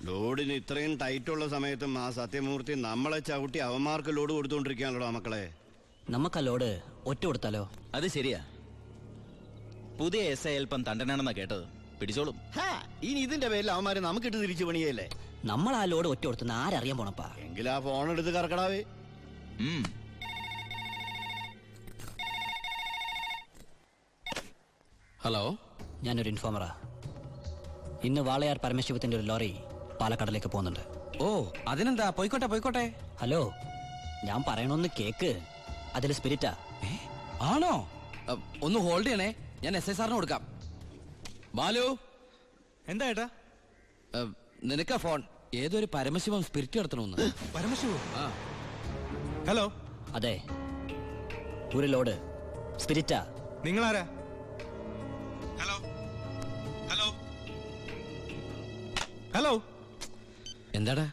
ലോഡിന് ഇത്രയും ടൈറ്റുള്ള സമയത്തും ആ സത്യമൂർത്തി നമ്മളെ ചവിട്ടി അവന്മാർക്ക് ലോഡ് കൊടുത്തോണ്ടിരിക്കാണല്ലോ മക്കളെ. നമുക്ക് ആ ലോഡ് ഒറ്റ കൊടുത്താലോ? അത് ശരിയാ. പുതിയ എസ് ഐ അല്പം തണ്ടനാണെന്നാ കേട്ടത്. പിടിച്ചോളും. ഇനി ഇതിന്റെ പേരിൽ അവന്മാരെ നമുക്കിട്ട് തിരിച്ചു പണിയല്ലേ. നമ്മൾ ആ ലോഡ് ഒറ്റ കൊടുത്തുന്ന ആരറിയാൻ പോണപ്പാ. എങ്കിൽ ആ ഫോൺ എടുത്ത് കറക്കടാവേ. ഹലോ, ഞാനൊരു ഇൻഫോമറാ. ഇന്ന് വാളയാർ പരമശിവത്തിന്റെ ഒരു ലോറി പാലക്കാടിലേക്ക് പോകുന്നുണ്ട്. ഓ അതിനെന്താ, പോയിക്കോട്ടെ പോയിക്കോട്ടെ. ഹലോ, ഞാൻ പറയണൊന്ന് കേക്ക്. അതിൽ സ്പിരിറ്റാ. ആണോ? ഒന്ന് ഹോൾഡ് ചെയ്യണേ, ഞാൻ എസ് ഐ സാറിന് കൊടുക്കാം. ബാലു. എന്താ ഏട്ടാ? നിനക്കാ ഫോൺ. ഏതൊരു പരമശിവം സ്പിരിറ്റ് നടത്തണമെന്ന്. പരമശിവോ? ഹലോ. അതെ, ഒരു ലോഡ് സ്പിരിറ്റാ. നിങ്ങളാരാ? Hello hello hello. എന്താടാ?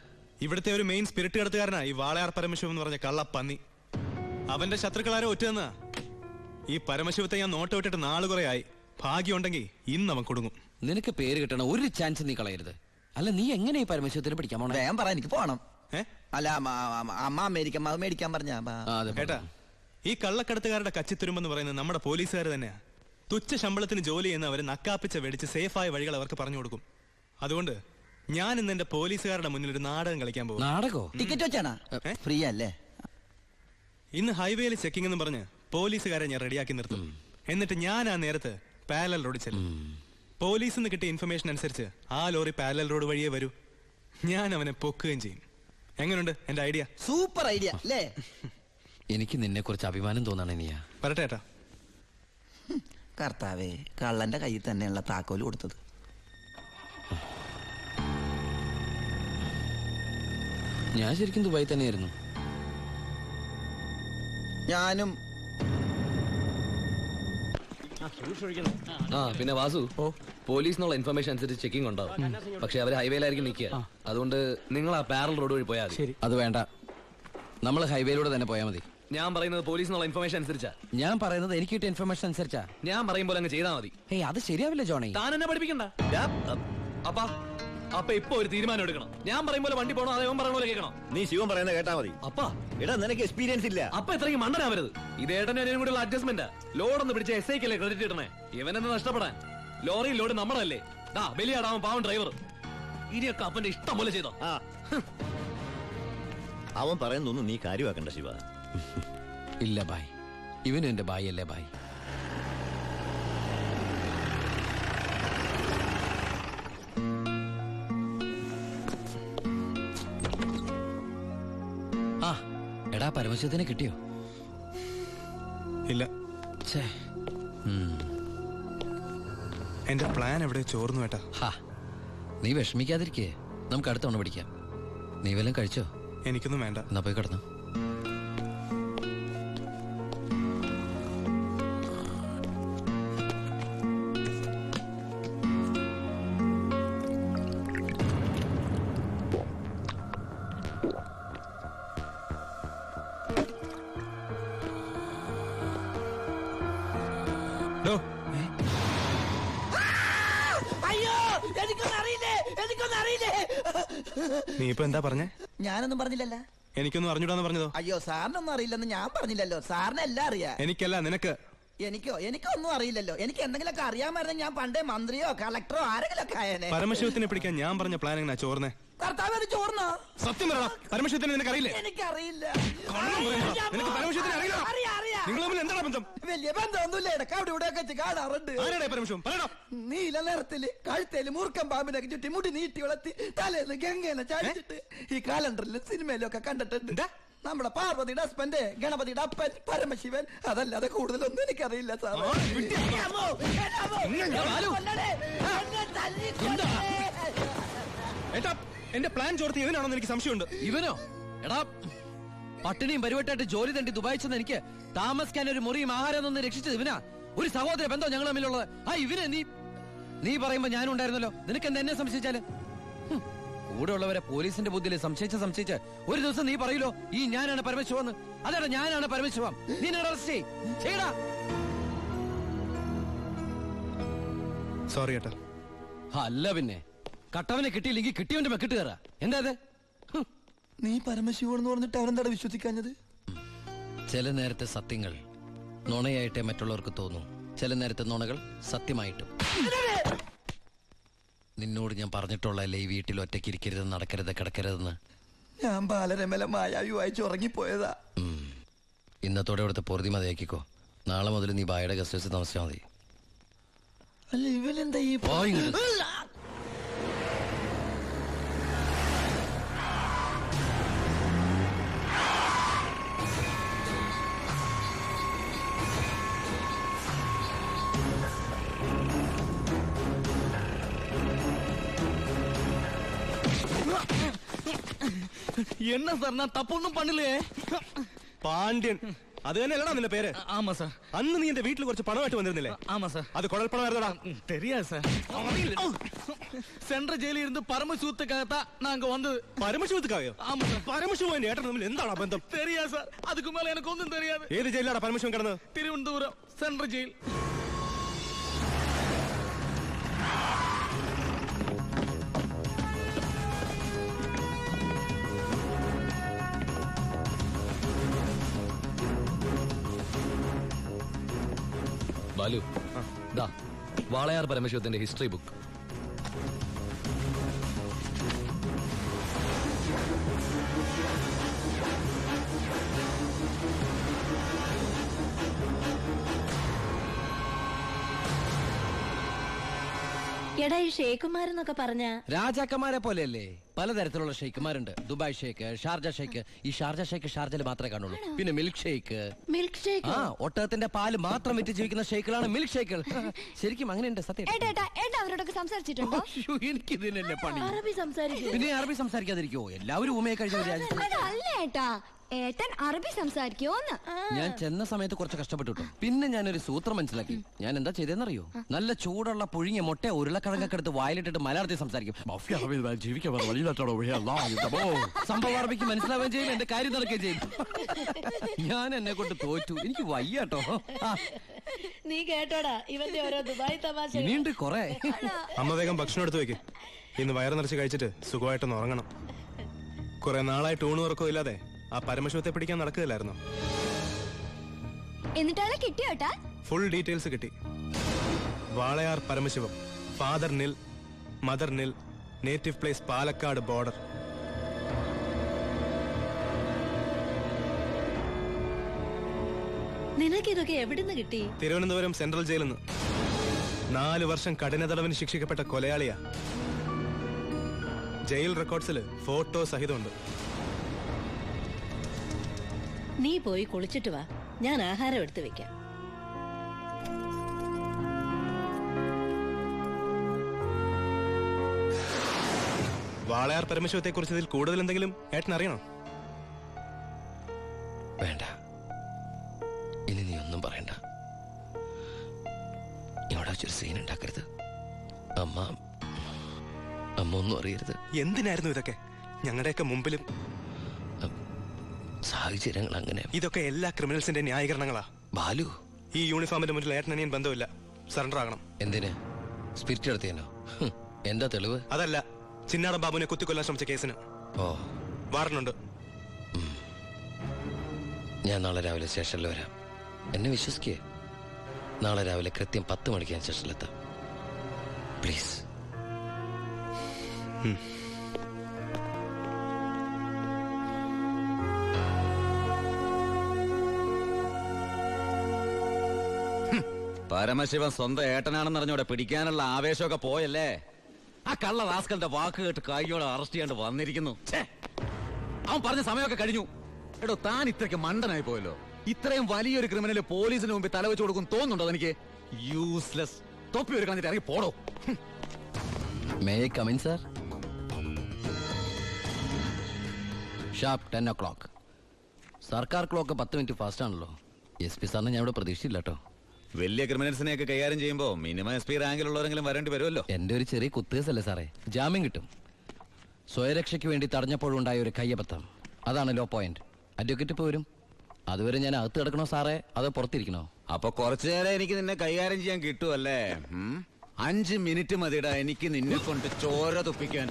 ഇവിടുത്തെ ഒരു മെയിൻ സ്പിരിറ്റ് കടത്തുകാരനാ ഈ വാളയാർ പരമശിവം എന്ന് പറഞ്ഞ കള്ളപ്പന്നി. അവന്റെ ശത്രുക്കളാരോ ഒറ്റന്നാ. ഈ പരമശിവത്തെ ഞാൻ നോട്ട് വിട്ടിട്ട് നാള് കുറെ ആയി. ഭാഗ്യമുണ്ടെങ്കിൽ ഇന്ന് അവൻ കൊടുങ്ങും. നിനക്ക് പേര് കിട്ടണ ഒരു ചാൻസ് നീ കളയരുത്. അല്ല, നീ എങ്ങനെ ഈ പരമശിവത്തിന് പിടിക്കാൻ പോണേ? ഞാൻ പറയാം, എനിക്ക് പോണം. അല്ല, അമ്മ അമേരിക്കൻ മേടിക്കാൻ പറഞ്ഞ ഏട്ടാ, ഈ കള്ളക്കടത്തുകാരുടെ കച്ചിത്തുരുമ്പെന്ന് പറയുന്നത് നമ്മുടെ പോലീസുകാർ തന്നെയാ. തുച്ഛ ശമ്പളത്തിന് ജോലി ചെയ്യുന്ന അവര് നക്കാപ്പിച്ച വെടിച്ച് സേഫായ വഴികൾ അവർക്ക് പറഞ്ഞു കൊടുക്കും. അതുകൊണ്ട് ഞാൻ ഇന്ന് എന്റെ പോലീസുകാരുടെ മുന്നിൽ ഒരു നാടകം കളിക്കാൻ പോകും. നാടകോ? ടിക്കറ്റ് വെച്ചാണോ? ഫ്രീ അല്ലേ? ഇന്ന് ഹൈവേയിൽ ചെക്കിംഗ് എന്ന് പറഞ്ഞ് പോലീസുകാരെ ഞാൻ റെഡിയാക്കി നിർത്തും. എന്നിട്ട് ഞാൻ ആ നേരത്ത് പാരലൽ റോഡ് ചെല്ലും. പോലീസിൽ നിന്ന് കിട്ടിയ ഇൻഫർമേഷൻ അനുസരിച്ച് ആ ലോറി പാരലൽ റോഡ് വഴിയേ വരൂ. ഞാൻ അവനെ പൊക്കുകയും ചെയ്യും. എങ്ങനെയുണ്ട് എന്റെ ഐഡിയ? സൂപ്പർ ഐഡിയ അല്ലേ? എനിക്ക് നിന്നെ കുറിച്ച് അഭിമാനം തോന്നണേ. നീയാ പറട്ടെ ഏട്ടാ. കർത്താവേ, കള്ളന്റെ കയ്യിൽ തന്നെയുള്ള താക്കോല് കൊടുത്തത്. ഞാൻ ശരിക്കും ദുബായി തന്നെയായിരുന്നു. ഞാനും. പിന്നെ വാസു, പോലീസിനുള്ള ഇൻഫർമേഷൻ അനുസരിച്ച് ചെക്കിംഗ് ഉണ്ടാവും. പക്ഷെ അവർ ഹൈവേയിലായിരിക്കും നിൽക്കുക. അതുകൊണ്ട് നിങ്ങൾ ആ പാരൽ റോഡ് വഴി പോയാൽ മതി. അത് വേണ്ട, നമ്മൾ ഹൈവേയിലൂടെ തന്നെ പോയാൽ മതി. ഞാൻ പറയുന്നത് പോലീസിനുള്ള ഇൻഫർമേഷൻ അനുസരിച്ചാ. ഞാൻ പറയുന്നത് എനിക്ക് കിട്ടിയ ഇൻഫർമേഷൻ അനുസരിച്ചാ. ഞാൻ പറയുമ്പോൾ അങ്ങ് ചെയ്താൽ മതി. അത് ശരിയാവില്ല ജോണി. താൻ എന്നെ പഠിപ്പിക്കണ്ട. അപ്പൊ ഇപ്പൊ ഒരു തീരുമാനം എടുക്കണം. ഞാൻ പറയുമ്പോൾ വണ്ടി പോകണോ അതേ പറയണ പോലെ കേൾക്കണം. നീ ശിവൻ പറയുന്നത് കേട്ടാ മതി. അപ്പാ, എടാ നിനക്ക് എക്സ്പീരിയൻസ് ഇല്ല. അപ്പൊ ഇത്രയും മണ്ടനാവരുത്. ഇതേട്ടനും കൂടെയുള്ള അഡ്ജസ്റ്റ്മെന്റ്. ലോഡൊന്ന് പിടിച്ച എസ് ഐക്കല്ലേ ക്രെഡിറ്റ് കിട്ടണേ. ഇവനെന്ന് നഷ്ടപ്പെടാൻ. ലോറിയിൽ ലോഡ് നമ്മളല്ലേ. ബലിയാടാവൻ പാവൻ ഡ്രൈവർ. ഇനിയൊക്കെ അപ്പന്റെ ഇഷ്ടം പോലെ ചെയ്തോ. അവൻ പറയുന്നൊന്നും നീ കാര്യമാക്കണ്ട ശിവ. ഇല്ല ബായ്, ഇവനും എന്റെ ബായ് അല്ലേ ബായ്. എടാ, പരമശിവത്തിനെ കിട്ടിയോ? ഇല്ല. ഛേ, എന്റെ പ്ലാൻ എവിടെ ചോർന്നു ഏട്ടാ. നീ വിഷമിക്കാതിരിക്കേ, നമുക്ക് അടുത്ത തവണ പിടിക്കാം. നീ വല്ലതും കഴിച്ചോ? എനിക്കൊന്നും വേണ്ട. എന്നാ പോയി കിടന്നു. അയ്യോ, എനിക്കൊന്നും അറിയില്ലേ. നീ ഇപ്പൊ എന്താ പറഞ്ഞേ? ഞാനൊന്നും പറഞ്ഞില്ലല്ലോ. എനിക്കൊന്നും അറിഞ്ഞൂടാന്ന് പറഞ്ഞതോ? അയ്യോ, സാറിനൊന്നും അറിയില്ലെന്ന് ഞാൻ പറഞ്ഞില്ലല്ലോ. സാറിന് എല്ലാം അറിയാം. എനിക്കല്ല, നിനക്ക്. എനിക്കൊന്നും അറിയില്ലല്ലോ. എനിക്ക് എന്തെങ്കിലുമൊക്കെ അറിയാമായിരുന്നെങ്കിൽ ഞാൻ പണ്ടേ മന്ത്രിയോ കളക്ടറോ ആരെങ്കിലും ഒക്കെ ആയേനെ. പരമശിവത്തിനെ പിടിക്കാൻ ഞാൻ പറഞ്ഞ പ്ലാൻ എങ്ങനെ ചോർന്നേ? കർത്താവ്, അത് ചോർന്നോ? സത്യം പറയണം. പരമശിവത്തിനെ നിനക്കറിയില്ലേ? എനിക്കറിയില്ല. നിനക്ക് പരമശിവത്തിനെ അറിയില്ല? നിങ്ങൾ തമ്മിൽ എന്താണ് ബന്ധം? വലിയ ബന്ധമൊന്നുമില്ല. ഇടക്ക് അവിടെ ഇവിടെ വെച്ച് കാണാറുണ്ട്. ആരാടേ പരമശിവം? പറയണം. നീല നിറത്തില് കഴുത്തേല് മൂർഖം പാമ്പിനൊക്കെ ചുറ്റി മുടി നീട്ടി വളർത്തി തലേന്ന് ഗംഗേനെ ചാടിച്ചിട്ട് ഈ കാലണ്ടറിലും സിനിമയിലും ഒക്കെ കണ്ടിട്ടുണ്ട്. നമ്മുടെ പാർവതിയുടെ ഹസ്ബൻഡ്, ഗണപതിയുടെ അപ്പൻ പരമശിവൻ. അതല്ലാതെ കൂടുതലൊന്നും എനിക്കറിയില്ല സാർ. ഏട്ടാ, എന്റെ പ്ലാൻ ചോർത്തി ഇവനാണെന്ന് എനിക്ക് സംശയമുണ്ട്. ഇവനോ? എടാ, പട്ടിണിയും പരിവട്ടായിട്ട് ജോലി തണ്ടി ദുബായി ചെന്ന് എനിക്ക് താമസിക്കാൻ ഒരു മുറിയും ആഹാരം ഒന്ന് രക്ഷിച്ചത് ഇവനാ. ഒരു സഹോദര ബന്ധം ഞങ്ങൾ തമ്മിലുള്ളത്. ഇവന് നീ പറയുമ്പോ ഞാനും ഉണ്ടായിരുന്നല്ലോ. നിനക്ക് എന്താ എന്നെ സംശയിച്ചാല്? കൂടെ ഉള്ളവരെ പോലീസിന്റെ ബുദ്ധിയിൽ സംശയിച്ച് ഒരു ദിവസം നീ പറയൂലോ, ഈ ഞാനാണ് പരമശിവന്ന്. അതാണ് ഞാനാണ് പരമശിവം. നീ അറസ്റ്റ് ചെയ്യടാ. സോറി ഏട്ടാ. അല്ല പിന്നെ കട്ടവനെ കിട്ടിയില്ലെങ്കിൽ കിട്ടിയവന്റെ മെക്കിട്ട് കയറാ. എന്താ ഇത്? നീ പരമശിവനെന്ന് പറഞ്ഞിട്ട് അവനെന്താ വിശ്വസിക്കാഞ്ഞത്? ചില നേരത്തെ സത്യങ്ങൾ നുണയായിട്ടേ മറ്റുള്ളവർക്ക് തോന്നും, ചില നേരത്തെ നുണകൾ സത്യമായിട്ടും. നിന്നോട് ഞാൻ പറഞ്ഞിട്ടുള്ളതല്ലേ ഈ വീട്ടിൽ ഒറ്റയ്ക്ക് ഇരിക്കരുത്, നടക്കരുത്, കിടക്കരുതെന്ന്. ഞാൻ ബാലരമല മായാവി വായിച്ച് ഉറങ്ങിപ്പോയതാ. ഇന്നത്തോടെ ഇവിടുത്തെ പൊറുതി മതിയാക്കിക്കോ. നാളെ മുതൽ നീ ബായുടെ ഗസ്റ്റ് ഹൗസിൽ താമസിച്ചാൽ മതി. അല്ല ഇവനെന്താ ഈ என்ன சார் நான் தப்பு ஒன்றும் பண்ணலையே. പാണ്ഡ്യൻ, അത് തന്നെയല്ലടാ നിന്റെ പേര്? ஆமா சார். അന്ന് നീ എന്റെ വീട്ടിൽ കുറച്ച് പണമായിട്ട് വന്നിരുന്നില്ലേ? ஆமா சார். അത് കുഴൽപ്പണമായിരുന്നടാ. தெரியாது சார். சென்ற ஜெயிலில் இருந்து பரமசிவத்துக்காகத்தான் நாங்க வந்தது. പരമശിവത്തുക്കായോ? ஆமா சார். പരമശിവൻ എന്റെ ഏട്ടൻ തമ്മിൽ എന്താണ് ബന്ധം? தெரியாது சார். அதுக்கு மேல எனக்கு ஒன்றும் தெரியாது. ഏത് ജയിലാടാ പരമശിവൻ കിടന്നത്? திருவனந்தபுரம் சென்ற ஜெயில். ബാലു, ദാ വാളയാർ പരമശിവത്തിന്റെ ഹിസ്റ്ററി ബുക്ക്. എടാ ഈ ഷേഖുമാരെന്നൊക്കെ പറഞ്ഞ രാജാക്കന്മാരെ പോലെയല്ലേ? പലതരത്തിലുള്ള ഷെയ്ക്കുമാരുണ്ട്. ദുബായ് ഷേക്ക്, ഷാർജ ഷേക്ക്. ഈ ഷാർജ ഷേക്ക് ഷാർജയിൽ മാത്രമേ കാണുള്ളൂ. പിന്നെ മിൽക്ക് ഷേക്ക്. Milk shake? ആ, ഒട്ടകത്തിന്റെ പാല് മാത്രം വിറ്റ് ജീവിക്കുന്ന ഷേക്കുകളാണ് മിൽക്ക് ഷേക്കുകൾ. ശരിക്കും അങ്ങനെയുണ്ട്, സത്യം. അവരോടൊക്കെ സംസാരിച്ചിട്ടുണ്ടോ? എനിക്ക് ഇതിനല്ലേ പണി. അറബി സംസാരിക്കും. പിന്നെ അറബി സംസാരിക്കാതിരിക്കോ? എല്ലാവരും ഊമയെ കഴിഞ്ഞ രാജ്യത്ത്. അല്ല ഏട്ടാ, ഏട്ടൻ അറബി സംസാരിക്കോന്ന്. ഞാൻ ചെന്ന സമയത്ത് കുറച്ച് കഷ്ടപ്പെട്ടു കേട്ടോ. പിന്നെ ഞാനൊരു സൂത്രം മനസ്സിലാക്കി. ഞാൻ എന്താ ചെയ്തെന്നറിയോ? നല്ല ചൂടുള്ള പുഴുങ്ങിയ മുട്ട ഉരുളക്കിഴങ്ങൊക്കെ എടുത്ത് വായിലിട്ടിട്ട് മലയാളത്തിൽ സംസാരിക്കും. സംഭവം അറബിക്ക് മനസ്സിലാവുകയും ചെയ്യും, എന്റെ കാര്യം നടക്കുകയും ചെയ്യും. ഞാൻ എന്നെ കൊണ്ട് തോറ്റു, എനിക്ക് വയ്യാട്ടോ. നീ കേട്ടോടാ ഇവന്റെ ഓരോ ദുബായ് തമാശ. ഇനിയുണ്ട് കൊറേ. അമ്മ വേഗം ഭക്ഷണം എടുത്തു വെക്ക്. ഇന്ന് വയറ് നിറച്ച് കഴിച്ചിട്ട് സുഖമായിട്ടൊന്ന് ഉറങ്ങണം. കുറെ നാളായിട്ട് ഊണ് ഉറക്കവും ഇല്ലാതെ ആ പരമശിവത്തെ പിടിക്കാൻ നടക്കുകയില്ലായിരുന്നോ? എന്നിട്ടാളെ കിട്ടിയോട്ടാ? ഫുൾ ഡീറ്റെയിൽസ് കിട്ടി. വാളയാർ പരമശിവം, ഫാദർ നിൽ, മദർ നിൽ, നേറ്റീവ് പ്ലേസ് പാലക്കാട് ബോർഡർ. നിനക്കിതൊക്കെ എവിടുന്ന് കിട്ടി? തിരുവനന്തപുരം സെൻട്രൽ ജയിലിൽ നിന്ന്. 4 വർഷം കഠിന തടവിന് ശിക്ഷിക്കപ്പെട്ട കൊലയാളിയാ. Jail റെക്കോർഡ്സിൽ photo സഹിതമുണ്ട്. നീ പോയി കുളിച്ചിട്ട് വാ, ഞാൻ ആഹാരം എടുത്തു വെക്കാം. വാളയാർ പരമശിവത്തെ കുറിച്ച് ഇതിൽ കൂടുതൽ എന്തെങ്കിലും ഏട്ടൻ അറിയണോ? വേണ്ട, ഇനി നീ ഒന്നും പറയണ്ട. ഇവിടെ വെച്ചൊരു സീൻ ഉണ്ടാക്കരുത്. അമ്മ ഒന്നും അറിയരുത്. എന്തിനായിരുന്നു ഇതൊക്കെ? ഞങ്ങളുടെയൊക്കെ മുമ്പിലും. സാഹചര്യങ്ങൾ അങ്ങനെ. ഇതൊക്കെ എല്ലാ ക്രിമിനൽസിന്റെ ന്യായീകരണങ്ങളാ. ബാലു, ഈ യൂണിഫോമിന്റെ മുന്നിൽ ഏട്ടനിയൻ ബന്ധമില്ല. സറണ്ടർ ആകണം. എന്തിന്? സ്പിരിറ്റ് എടുത്തേനോ? എന്താ തെളിവ്? അതല്ല, ചിന്നാടൻ ബാബുവിനെ കുത്തിക്കൊല്ലാൻ ശ്രമിച്ച കേസിന്. ഓ, വാറണ്ടുണ്ട്. ഞാൻ നാളെ രാവിലെ സ്റ്റേഷനിൽ വരാം. എന്നെ വിശ്വസിക്കേ. നാളെ രാവിലെ കൃത്യം 10 മണിക്ക് ഞാൻ സ്റ്റേഷനിലെത്താം. പ്ലീസ്. പരമശിവൻ സ്വന്തം ഏട്ടനാണെന്ന് അറിഞ്ഞോടെ പിടിക്കാനുള്ള ആവേശമൊക്കെ പോയല്ലേ? ആ കള്ള റാസ്കലിന്റെ വാക്ക് കേട്ട് കൈയോടെ അറസ്റ്റ് ചെയ്യാണ്ട് വന്നിരിക്കുന്നു. അവൻ പറഞ്ഞ സമയമൊക്കെ കഴിഞ്ഞു. എടോ, താൻ ഇത്രയ്ക്ക് മണ്ടനായി പോയല്ലോ. ഇത്രയും വലിയൊരു ക്രിമിനല് പോലീസിന് മുമ്പിൽ തലവെച്ച് കൊടുക്കും തോന്നുന്നുണ്ടോ എനിക്ക്? യൂസ്ലെസ്. തൊപ്പി ഒരു കളഞ്ഞിട്ട് ഇറങ്ങി പോടോ. May I come in sir? Sharp 10 o'clock. സർക്കാർ ക്ലോക്ക് 10 മിനിറ്റ് ഫാസ്റ്റ് ആണല്ലോ. SP സാറിനെ ഞാൻ ഇവിടെ പ്രതീക്ഷിച്ചില്ല കേട്ടോ. വലിയ ക്രിമിനൽസിനെയൊക്കെ കൈകാര്യം ചെയ്യുമ്പോ മിനിമം SP റാങ്കിലുള്ളവരെങ്കിലും വരേണ്ടി വരുമല്ലോ. എന്റെ ഒരു ചെറിയ കുത്തേസല്ലേ സാറേ, ജാമ്യം കിട്ടും. സ്വയരക്ഷയ്ക്ക് വേണ്ടി തടഞ്ഞപ്പോഴുണ്ടായ ഒരു കയ്യബദ്ധം, അതാണ് ലോ പോയിന്റ്. അഡ്വക്കേറ്റ് ഇപ്പൊ വരും. അതുവരെ ഞാൻ അകത്ത് കിടക്കണോ സാറേ, അതോ പുറത്തിരിക്കണോ? അപ്പൊ കുറച്ചു നേരം എനിക്ക് നിന്നെ കൈകാര്യം ചെയ്യാൻ കിട്ടുമല്ലേ? 5 മിനിറ്റ് മതിടാ എനിക്ക് നിന്നെ കൊണ്ട് ചോര തുപ്പിക്കാൻ.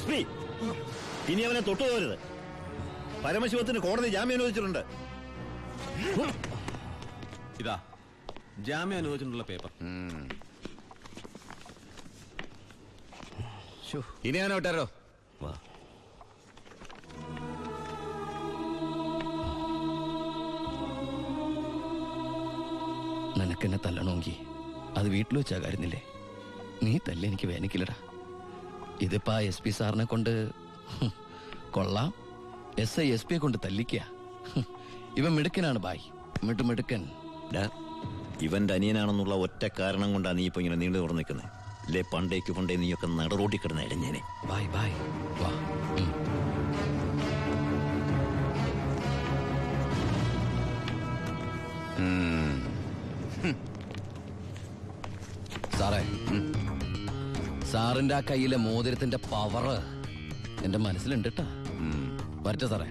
SP, ഇനി അവനെ തൊട്ടു പോകരുത്. പരമശിവത്തിന് കോടതി ജാമ്യം അനുവദിച്ചിട്ടുണ്ട്. ഇതാ ജാമ്യം അനുവദിച്ചിട്ടുള്ള പേപ്പർ. ഇനി ഞാൻ വിട്ടാരോ? നിനക്കെന്നെ തല്ലണമെങ്കിൽ അത് വീട്ടിൽ വെച്ചാ കാര്യന്നില്ലേ? നീ തല്ല എനിക്ക് വേനിക്കില്ലടാ. ഇതിപ്പോ SP സാറിനെ കൊണ്ട് കൊള്ളാം. SI SP കൊണ്ട് തല്ലിക്ക. ഇവൻ മിടുക്കനാണ് ബായ്, മിടുക്കൻ. ഇവന്റെ അനിയനാണെന്നുള്ള ഒറ്റ കാരണം കൊണ്ടാണ് നീ ഇപ്പൊ ഇങ്ങനെ നീണ്ടു തുറന്നു നിൽക്കുന്നത്. അല്ലേ പണ്ടേ നീയൊക്കെ നടറോട്ടി കിടന്ന ഇടഞ്ഞേനെ. ബായ് ബായ് വാ. സാറേ, സാറിന്റെ ആ കയ്യിലെ മോതിരത്തിന്റെ പവറ് എന്റെ മനസ്സിലുണ്ട് കേട്ടാ. വരട്ടെ സാറേ.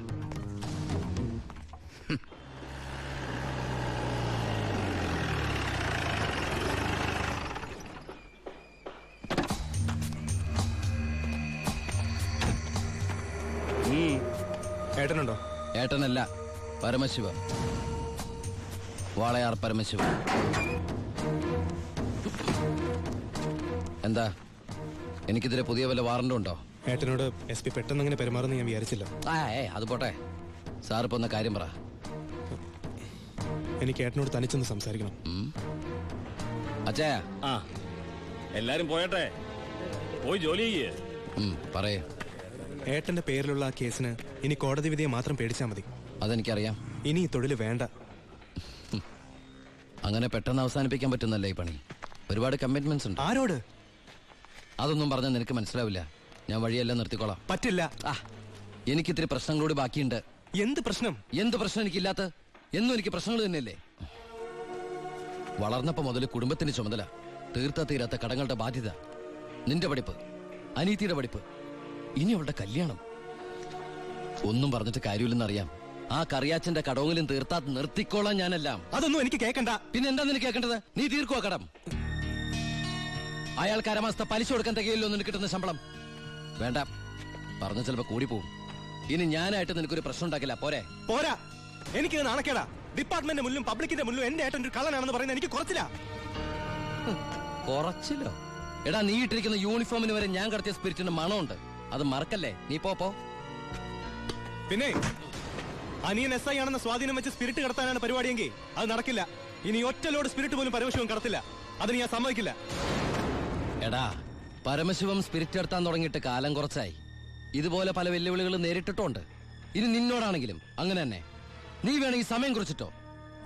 ഏട്ടനുണ്ടോ? ഏട്ടനല്ല, പരമശിവ. വാളയാർ പരമശിവ. എന്താ, എനിക്കിതിരെ പുതിയ വല്ല വാറണ്ടും ഉണ്ടോ? ഏട്ടനോട് SP പെട്ടെന്ന് അങ്ങനെ പെരുമാറുന്ന ഞാൻ വിചാരിച്ചില്ല. അത് പോട്ടെ. സാറിപ്പോ ഒന്ന് കാര്യം പറ. എനിക്ക് ഏട്ടനോട് തനിച്ചൊന്ന് സംസാരിക്കണം. അച്ഛാ. എല്ലാരും പോയട്ടെ, പോയി ജോലി ചെയ്യേ. പറയേ. ഏട്ടന്റെ പേരിലുള്ള ആ കേസിന് ഇനി കോടതി വിധിയെ മാത്രം പേടിച്ചാൽ മതി. അതെനിക്കറിയാം. ഇനി ഈ തൊഴിൽ വേണ്ട. അങ്ങനെ പെട്ടെന്ന് അവസാനിപ്പിക്കാൻ പറ്റുന്നല്ലേ ഈ പണി? ഒരുപാട് കമ്മിറ്റ്മെന്റ്സ് ഉണ്ട്. ആരോട്? അതൊന്നും പറഞ്ഞാൽ നിനക്ക് മനസ്സിലാവില്ല. ഞാൻ വഴിയെല്ലാം നിർത്തിക്കോളാം. പറ്റില്ല. എനിക്കിത്തിരി പ്രശ്നങ്ങളോട് ബാക്കിയുണ്ട്. എന്ത് പ്രശ്നം? എന്ത് പ്രശ്നം എനിക്കില്ലാത്ത? എന്നും എനിക്ക് പ്രശ്നങ്ങൾ തന്നെയല്ലേ. വളർന്നപ്പോ മുതൽ കുടുംബത്തിന്റെ ചുമതല, തീർത്താ തീരാത്ത കടങ്ങളുടെ ബാധ്യത, നിന്റെ പഠിപ്പ്, അനീതിയുടെ പഠിപ്പ്, ഇനി അവളുടെ കല്യാണം. ഒന്നും പറഞ്ഞിട്ട് കാര്യമില്ലെന്നറിയാം. ആ കറിയാച്ചന്റെ കടവെങ്കിലും തീർത്താ നിർത്തിക്കോളാം ഞാനെല്ലാം. അതൊന്നും എനിക്ക് കേൾക്കണ്ട. പിന്നെ എന്താ നിനക്ക് കേൾക്കേണ്ടത്? നീ തീർക്കുവാ കടം. അയാൾക്ക് അരമാസത്തെ പലിശ കൊടുക്കാൻ തികയില്ലോ നിനക്ക് കിട്ടുന്ന ശമ്പളം. വേണ്ട, പറഞ്ഞ ചിലപ്പോ കൂടിപ്പോവും. ഇനി ഞാനായിട്ട് നിനക്കൊരു പ്രശ്നം ഉണ്ടാക്കില്ല. പോരാ. എനിക്ക് നാണക്കേടാ. ഡിപ്പാർട്ട്മെന്റ് മുന്നിലും പബ്ലിക്കിന്റെ മുന്നിലും എന്റെ ഏട്ടൻ ഒരു കള്ളനാണെന്ന് പറയുന്നത് എനിക്ക് കുറച്ചില്ല. കുറച്ചില്ലോ? എടാ, നീ ഇട്ടിരിക്കുന്ന യൂണിഫോമിന് വരെ ഞാൻ കടത്തിയ സ്പിരിറ്റിന്റെ മണമുണ്ട്. അത് മറക്കല്ലേ. നീ പോ. പിന്നെ അനിയൻ SI ആണെന്ന സ്വാധീനം വെച്ച് സ്പിരിറ്റ് കടത്താനാണ് പരിപാടിയെങ്കിൽ അത് നടക്കില്ല. ഇനി ഒറ്റ ലോഡ് സ്പിരിറ്റ് പോലും പരമശിവം കടത്തില്ല. അതിന് ഞാൻ സമ്മതിക്കില്ല. എടാ, പരമശിവം സ്പിരിറ്റ് എടുത്താൻ തുടങ്ങിയിട്ട് കാലം കുറച്ചായി. ഇതുപോലെ പല വെല്ലുവിളികൾ നേരിട്ടിട്ടുണ്ട്. ഇനി നിന്നോടാണെങ്കിലും അങ്ങനെ തന്നെ. നീ വേണമെങ്കിൽ സമയം കുറിച്ചിട്ടോ.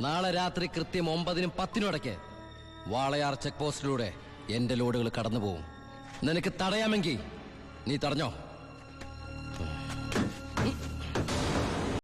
നാളെ രാത്രി കൃത്യം 9-നും 10-നും ഇടയ്ക്ക് വാളയാർ ചെക്ക് പോസ്റ്റിലൂടെ എന്റെ ലോഡുകൾ കടന്നു പോവും. നിനക്ക് തടയാമെങ്കിൽ നീ തടഞ്ഞോ.